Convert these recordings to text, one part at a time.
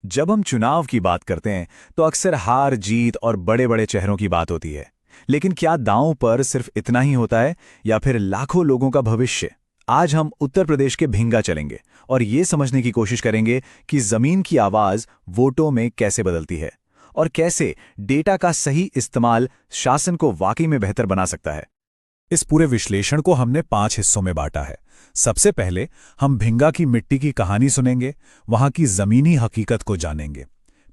जब हम चुनाव की बात करते हैं तो अक्सर हार जीत और बड़े बड़े चेहरों की बात होती है। लेकिन क्या दांव पर सिर्फ इतना ही होता है या फिर लाखों लोगों का भविष्य? आज हम उत्तर प्रदेश के भिंगा चलेंगे और ये समझने की कोशिश करेंगे कि जमीन की आवाज वोटों में कैसे बदलती है और कैसे डेटा का सही इस्तेमाल शासन को वाकई में बेहतर बना सकता है। इस पूरे विश्लेषण को हमने 5 हिस्सों में बांटा है। सबसे पहले हम भिंगा की मिट्टी की कहानी सुनेंगे, वहां की जमीनी हकीकत को जानेंगे।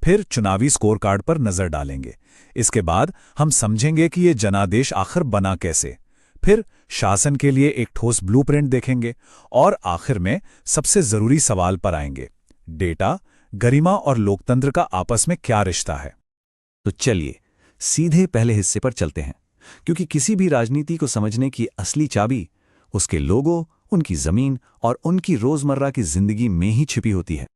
फिर चुनावी स्कोर कार्ड पर नजर डालेंगे। इसके बाद हम समझेंगे कि ये जनादेश आखिर बना कैसे। फिर शासन के लिए एक ठोस ब्लूप्रिंट देखेंगे और आखिर में सबसे जरूरी सवाल पर आएंगे, डेटा, गरिमा और लोकतंत्र का आपस में क्या रिश्ता है। तो चलिए सीधे पहले हिस्से पर चलते हैं, क्योंकि किसी भी राजनीति को समझने की असली चाबी उसके लोगों, उनकी जमीन और उनकी रोजमर्रा की जिंदगी में ही छिपी होती है।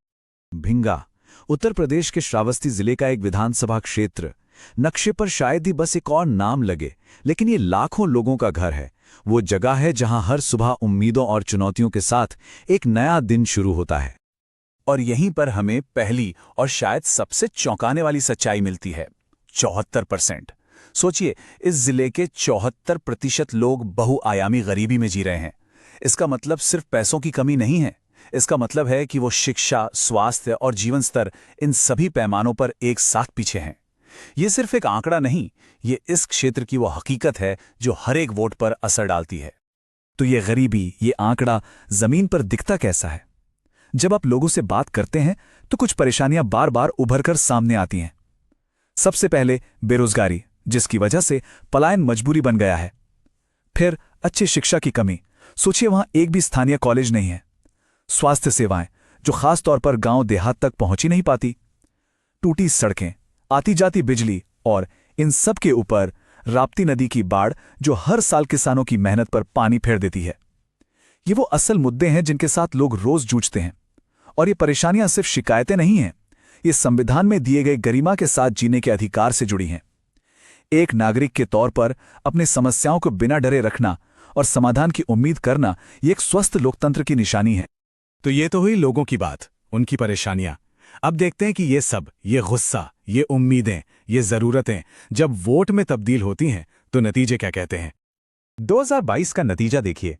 भिंगा उत्तर प्रदेश के श्रावस्ती जिले का एक विधानसभा क्षेत्र। नक्शे पर शायद ही बस एक और नाम लगे, लेकिन ये लाखों लोगों का घर है। वो जगह है जहां हर सुबह उम्मीदों और चुनौतियों के साथ एक नया दिन शुरू होता है। और यहीं पर हमें पहली और शायद सबसे चौंकाने वाली सच्चाई मिलती है, 74%। सोचिए, इस जिले के 74% लोग बहुआयामी गरीबी में जी रहे हैं। इसका मतलब सिर्फ पैसों की कमी नहीं है, इसका मतलब है कि वो शिक्षा, स्वास्थ्य और जीवन स्तर, इन सभी पैमानों पर एक साथ पीछे हैं। ये सिर्फ एक आंकड़ा नहीं, ये इस क्षेत्र की वो हकीकत है जो हर एक वोट पर असर डालती है। तो ये गरीबी, ये आंकड़ा जमीन पर दिखता कैसा है? जब आप लोगों से बात करते हैं तो कुछ परेशानियां बार बार उभर कर सामने आती हैं। सबसे पहले बेरोजगारी, जिसकी वजह से पलायन मजबूरी बन गया है। फिर अच्छी शिक्षा की कमी, सोचिए वहां एक भी स्थानीय कॉलेज नहीं है। स्वास्थ्य सेवाएं जो खास तौर पर गांव देहात तक पहुंच ही नहीं पाती। टूटी सड़कें, आती जाती बिजली और इन सब के ऊपर राप्ती नदी की बाढ़ जो हर साल किसानों की मेहनत पर पानी फेर देती है। ये वो असल मुद्दे हैं जिनके साथ लोग रोज जूझते हैं। और ये परेशानियां सिर्फ शिकायतें नहीं हैं, ये संविधान में दिए गए गरिमा के साथ जीने के अधिकार से जुड़ी हैं। एक नागरिक के तौर पर अपनी समस्याओं को बिना डरे रखना और समाधान की उम्मीद करना, ये एक स्वस्थ लोकतंत्र की निशानी है। तो ये तो हुई लोगों की बात, उनकी परेशानियां। अब देखते हैं कि ये सब, ये गुस्सा, ये उम्मीदें, ये जरूरतें जब वोट में तब्दील होती हैं तो नतीजे क्या कहते हैं। 2022 का नतीजा देखिए।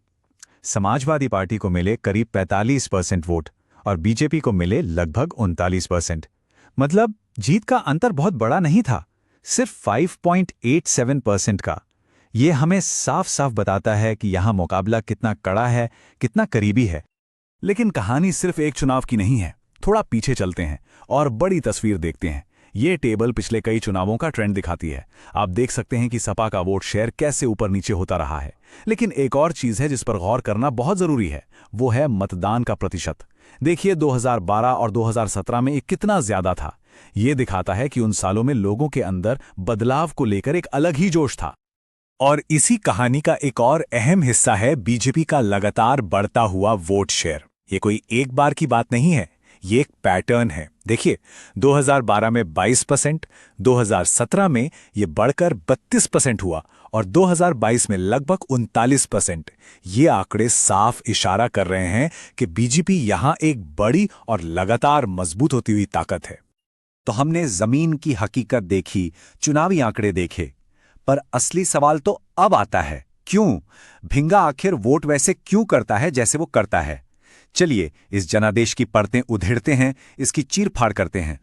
समाजवादी पार्टी को मिले करीब 45% वोट और बीजेपी को मिले लगभग 39%। मतलब जीत का अंतर बहुत बड़ा नहीं था, सिर्फ 5.87% का। ये हमें साफ साफ बताता है कि यहां मुकाबला कितना कड़ा है, कितना करीबी है। लेकिन कहानी सिर्फ एक चुनाव की नहीं है। थोड़ा पीछे चलते हैं और बड़ी तस्वीर देखते हैं। ये टेबल पिछले कई चुनावों का ट्रेंड दिखाती है। आप देख सकते हैं कि सपा का वोट शेयर कैसे ऊपर नीचे होता रहा है। लेकिन एक और चीज है जिस पर गौर करना बहुत जरूरी है, वो है मतदान का प्रतिशत। देखिए 2012 और 2017 में ये कितना ज्यादा था। ये दिखाता है कि उन सालों में लोगों के अंदर बदलाव को लेकर एक अलग ही जोश था। और इसी कहानी का एक और अहम हिस्सा है बीजेपी का लगातार बढ़ता हुआ वोट शेयर। ये कोई एक बार की बात नहीं है, ये एक पैटर्न है। देखिए 2012 में 22%, 2017 में ये बढ़कर 32% हुआ और 2022 में लगभग 39%। ये आंकड़े साफ इशारा कर रहे हैं कि बीजेपी यहां एक बड़ी और लगातार मजबूत होती हुई ताकत है। तो हमने जमीन की हकीकत देखी, चुनावी आंकड़े देखे, पर असली सवाल तो अब आता है, क्यों भिंगा आखिर वोट वैसे क्यों करता है जैसे वो करता है। चलिए इस जनादेश की परतें उधेड़ते हैं, इसकी चीर-फाड़ करते हैं।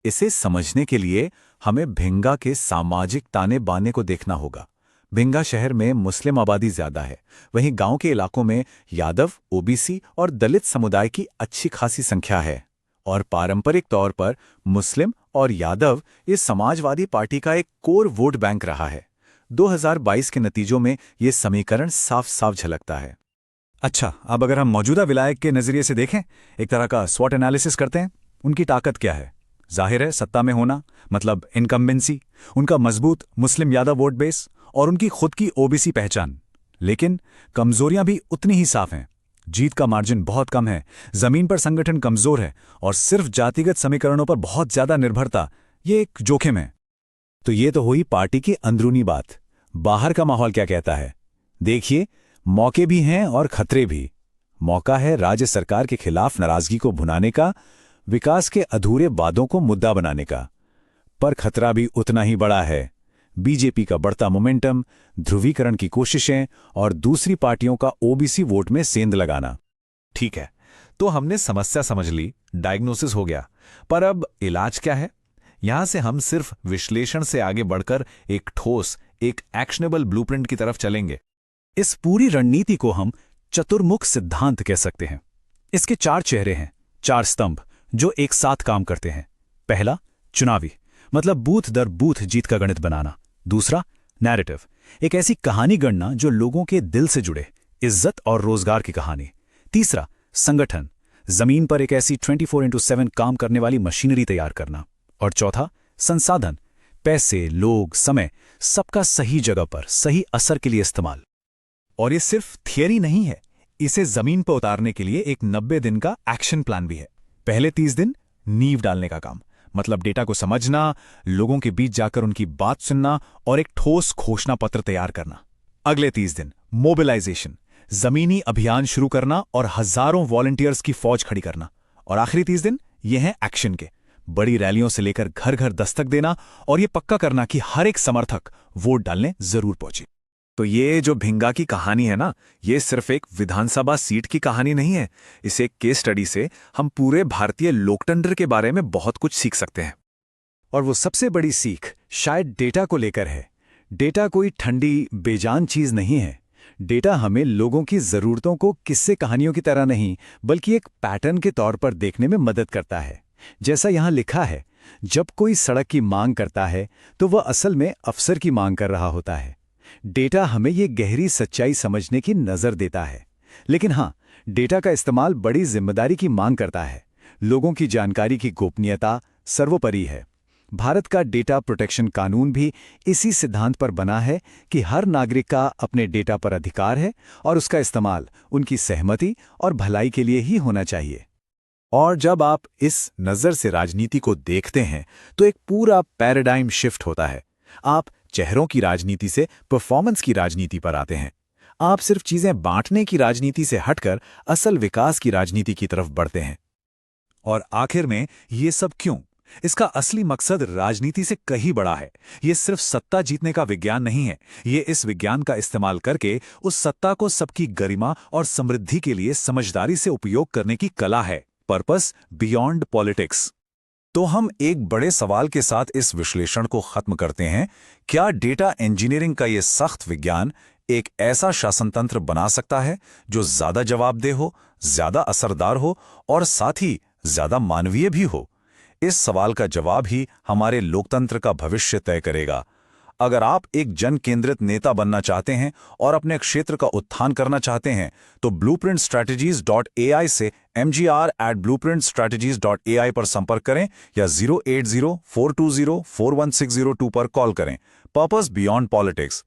इसे समझने के लिए हमें भिंगा के सामाजिक ताने बाने को देखना होगा। भिंगा शहर में मुस्लिम आबादी ज्यादा है, वहीं गांव के इलाकों में यादव, ओबीसी और दलित समुदाय की अच्छी खासी संख्या है। और पारंपरिक तौर पर मुस्लिम और यादव इस समाजवादी पार्टी का एक कोर वोट बैंक रहा है। 2022 के नतीजों में ये समीकरण साफ साफ झलकता है। अच्छा, अब अगर हम मौजूदा विलायक के नजरिए से देखें, एक तरह का स्वॉट एनालिसिस करते हैं, उनकी ताकत क्या है। जाहिर है सत्ता में होना, मतलब इनकम्बेंसी, उनका मजबूत मुस्लिम यादव वोट बेस और उनकी खुद की ओबीसी पहचान। लेकिन कमजोरियां भी उतनी ही साफ हैं। जीत का मार्जिन बहुत कम है, जमीन पर संगठन कमजोर है और सिर्फ जातिगत समीकरणों पर बहुत ज्यादा निर्भरता, ये एक जोखिम है। तो ये तो हुई पार्टी की अंदरूनी बात। बाहर का माहौल क्या कहता है? देखिए, मौके भी हैं और खतरे भी। मौका है राज्य सरकार के खिलाफ नाराजगी को भुनाने का, विकास के अधूरे वादों को मुद्दा बनाने का। पर खतरा भी उतना ही बड़ा है। बीजेपी का बढ़ता मोमेंटम, ध्रुवीकरण की कोशिशें और दूसरी पार्टियों का ओबीसी वोट में सेंध लगाना। ठीक है, तो हमने समस्या समझ ली, डायग्नोसिस हो गया, पर अब इलाज क्या है? यहां से हम सिर्फ विश्लेषण से आगे बढ़कर एक ठोस, एक एक्शनेबल ब्लूप्रिंट की तरफ चलेंगे। इस पूरी रणनीति को हम चतुर्मुख सिद्धांत कह सकते हैं। इसके 4 चेहरे हैं, 4 स्तंभ जो एक साथ काम करते हैं। पहला, चुनावी, मतलब बूथ दर बूथ जीत का गणित बनाना। दूसरा, नैरेटिव, एक ऐसी कहानी गढ़ना जो लोगों के दिल से जुड़े, इज्जत और रोजगार की कहानी। तीसरा, संगठन, जमीन पर एक ऐसी 24x7 काम करने वाली मशीनरी तैयार करना। और चौथा, संसाधन, पैसे, लोग, समय, सबका सही जगह पर सही असर के लिए इस्तेमाल। और ये सिर्फ थियरी नहीं है, इसे जमीन पर उतारने के लिए एक 90 दिन का एक्शन प्लान भी है। पहले 30 दिन नींव डालने का काम, मतलब डेटा को समझना, लोगों के बीच जाकर उनकी बात सुनना और एक ठोस घोषणा पत्र तैयार करना। अगले 30 दिन मोबिलाइजेशन, जमीनी अभियान शुरू करना और हजारों वॉलंटियर्स की फौज खड़ी करना। और आखिरी 30 दिन ये हैं एक्शन के, बड़ी रैलियों से लेकर घर घर दस्तक देना और ये पक्का करना कि हर एक समर्थक वोट डालने जरूर पहुंचे। तो ये जो भिंगा की कहानी है ना, ये सिर्फ एक विधानसभा सीट की कहानी नहीं है। इस एक केस स्टडी से हम पूरे भारतीय लोकतंत्र के बारे में बहुत कुछ सीख सकते हैं। और वो सबसे बड़ी सीख शायद डेटा को लेकर है। डेटा कोई ठंडी बेजान चीज नहीं है। डेटा हमें लोगों की जरूरतों को किस्से कहानियों की तरह नहीं, बल्कि एक पैटर्न के तौर पर देखने में मदद करता है। जैसा यहां लिखा है, जब कोई सड़क की मांग करता है तो वह असल में अफसर की मांग कर रहा होता है। डेटा हमें ये गहरी सच्चाई समझने की नजर देता है। लेकिन हां, डेटा का इस्तेमाल बड़ी जिम्मेदारी की मांग करता है। लोगों की जानकारी की गोपनीयता सर्वोपरि है। भारत का डेटा प्रोटेक्शन कानून भी इसी सिद्धांत पर बना है कि हर नागरिक का अपने डेटा पर अधिकार है और उसका इस्तेमाल उनकी सहमति और भलाई के लिए ही होना चाहिए। और जब आप इस नज़र से राजनीति को देखते हैं तो एक पूरा पैराडाइम शिफ्ट होता है। आप चेहरों की राजनीति से परफॉर्मेंस की राजनीति पर आते हैं। आप सिर्फ चीजें बांटने की राजनीति से हटकर असल विकास की राजनीति की तरफ बढ़ते हैं। और आखिर में ये सब क्यों? इसका असली मकसद राजनीति से कहीं बड़ा है। ये सिर्फ सत्ता जीतने का विज्ञान नहीं है। ये इस विज्ञान का इस्तेमाल करके उस सत्ता को सबकी गरिमा और समृद्धि के लिए समझदारी से उपयोग करने की कला है। Purpose beyond politics. तो हम एक बड़े सवाल के साथ इस विश्लेषण को खत्म करते हैं। क्या डेटा इंजीनियरिंग का ये सख्त विज्ञान एक ऐसा शासन तंत्र बना सकता है जो ज्यादा जवाबदेह हो, ज्यादा असरदार हो और साथ ही ज्यादा मानवीय भी हो? इस सवाल का जवाब ही हमारे लोकतंत्र का भविष्य तय करेगा। अगर आप एक जन केंद्रित नेता बनना चाहते हैं और अपने क्षेत्र का उत्थान करना चाहते हैं तो blueprintstrategies.ai से mgr@blueprintstrategies.ai पर संपर्क करें या 08042041602 पर कॉल करें। Purpose beyond politics.